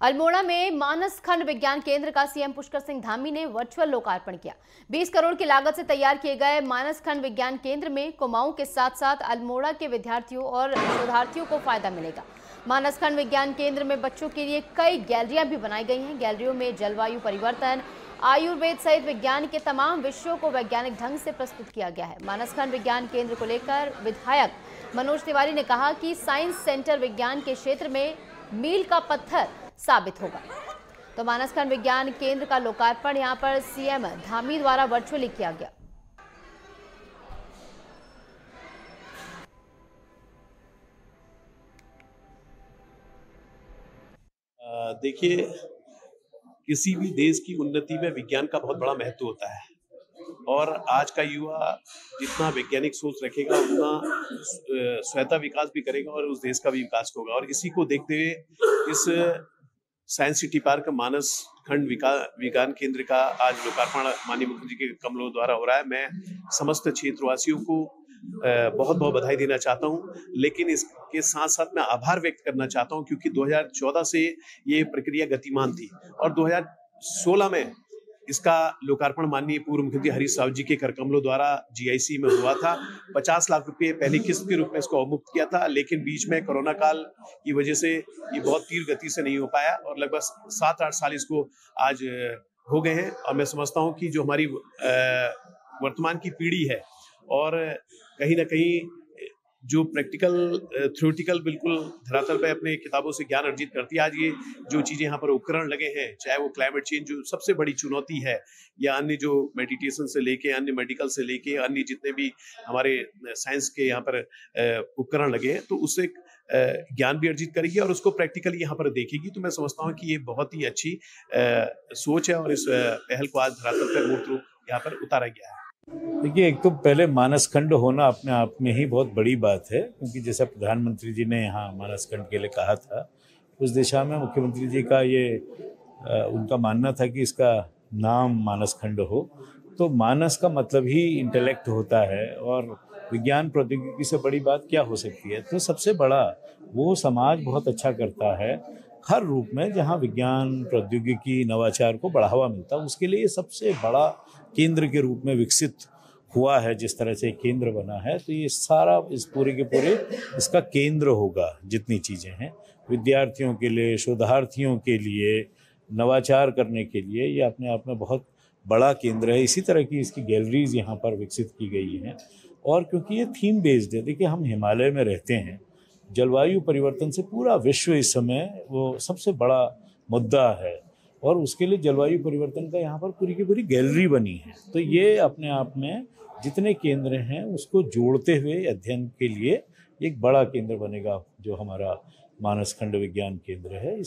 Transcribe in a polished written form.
अल्मोड़ा में मानस खंड विज्ञान केंद्र का सीएम पुष्कर सिंह धामी ने वर्चुअल लोकार्पण किया। 20 करोड़ की लागत से तैयार किए गए मानस खंड विज्ञान केंद्र में कुमाऊं के साथ साथ अल्मोड़ा के विद्यार्थियों और शोधार्थियों को फायदा मिलेगा। मानस खंड विज्ञान केंद्र में बच्चों के लिए कई गैलरियां भी बनाई गई हैं। गैलरियों में जलवायु परिवर्तन, आयुर्वेद सहित विज्ञान के तमाम विषयों को वैज्ञानिक ढंग से प्रस्तुत किया गया है। मानस खंड विज्ञान केंद्र को लेकर विधायक मनोज तिवारी ने कहा कि साइंस सेंटर विज्ञान के क्षेत्र में मील का पत्थर साबित होगा। तो मानस खंड विज्ञान केंद्र का लोकार्पण यहां पर सीएम धामी द्वारा वर्चुअली किया गया। देखिए, किसी भी देश की उन्नति में विज्ञान का बहुत बड़ा महत्व होता है और आज का युवा जितना वैज्ञानिक सोच रखेगा उतना स्वतः विकास भी करेगा और उस देश का भी विकास होगा। और इसी को देखते हुए इस साइंस सिटी पार्क मानस खंड विज्ञान केंद्र का आज लोकार्पण माननीय मुख्यमंत्री के कमलों द्वारा हो रहा है। मैं समस्त क्षेत्रवासियों को बहुत बहुत बधाई देना चाहता हूं, लेकिन इसके साथ साथ मैं आभार व्यक्त करना चाहता हूं क्योंकि 2014 से ये प्रक्रिया गतिमान थी और 2016 में इसका लोकार्पण माननीय पूर्व मुख्यमंत्री हरीश रावत जी के करकमलों द्वारा जीआईसी में हुआ था। 50 लाख रुपए पहली किस्त के रूप में इसको अवमुक्त किया था, लेकिन बीच में कोरोना काल की वजह से ये बहुत तीव्र गति से नहीं हो पाया और लगभग 7-8 साल इसको आज हो गए हैं। और मैं समझता हूँ कि जो हमारी वर्तमान की पीढ़ी है और कहीं ना कहीं जो प्रैक्टिकल थ्योरेटिकल बिल्कुल धरातल पे अपने किताबों से ज्ञान अर्जित करती है, आज ये जो चीजें यहाँ पर उपकरण लगे हैं, चाहे वो क्लाइमेट चेंज जो सबसे बड़ी चुनौती है या अन्य जो मेडिटेशन से लेके अन्य मेडिकल से लेके अन्य जितने भी हमारे साइंस के यहाँ पर उपकरण लगे हैं, तो उससे ज्ञान भी अर्जित करेगी और उसको प्रैक्टिकली यहाँ पर देखेगी। तो मैं समझता हूँ कि ये बहुत ही अच्छी सोच है और इस पहल को आज धरातल पर मूर्त रूप यहाँ पर उतारा गया है। देखिए, एक तो पहले मानस खंड होना अपने आप में ही बहुत बड़ी बात है, क्योंकि जैसा प्रधानमंत्री जी ने यहाँ मानस खंड के लिए कहा था, उस दिशा में मुख्यमंत्री जी का ये उनका मानना था कि इसका नाम मानस खंड हो। तो मानस का मतलब ही इंटेलेक्ट होता है और विज्ञान प्रौद्योगिकी से बड़ी बात क्या हो सकती है। तो सबसे बड़ा वो समाज बहुत अच्छा करता है हर रूप में, जहाँ विज्ञान प्रौद्योगिकी नवाचार को बढ़ावा मिलता है, उसके लिए ये सबसे बड़ा केंद्र के रूप में विकसित हुआ है। जिस तरह से केंद्र बना है, तो ये सारा इस पूरे के पूरे इसका केंद्र होगा। जितनी चीज़ें हैं विद्यार्थियों के लिए, शोधार्थियों के लिए, नवाचार करने के लिए, ये अपने आप में बहुत बड़ा केंद्र है। इसी तरह की इसकी गैलरीज यहाँ पर विकसित की गई हैं और क्योंकि ये थीम बेस्ड है। देखिए, हम हिमालय में रहते हैं, जलवायु परिवर्तन से पूरा विश्व इस समय वो सबसे बड़ा मुद्दा है और उसके लिए जलवायु परिवर्तन का यहाँ पर पूरी की पूरी गैलरी बनी है। तो ये अपने आप में जितने केंद्र हैं उसको जोड़ते हुए अध्ययन के लिए एक बड़ा केंद्र बनेगा, जो हमारा मानस खंड विज्ञान केंद्र है।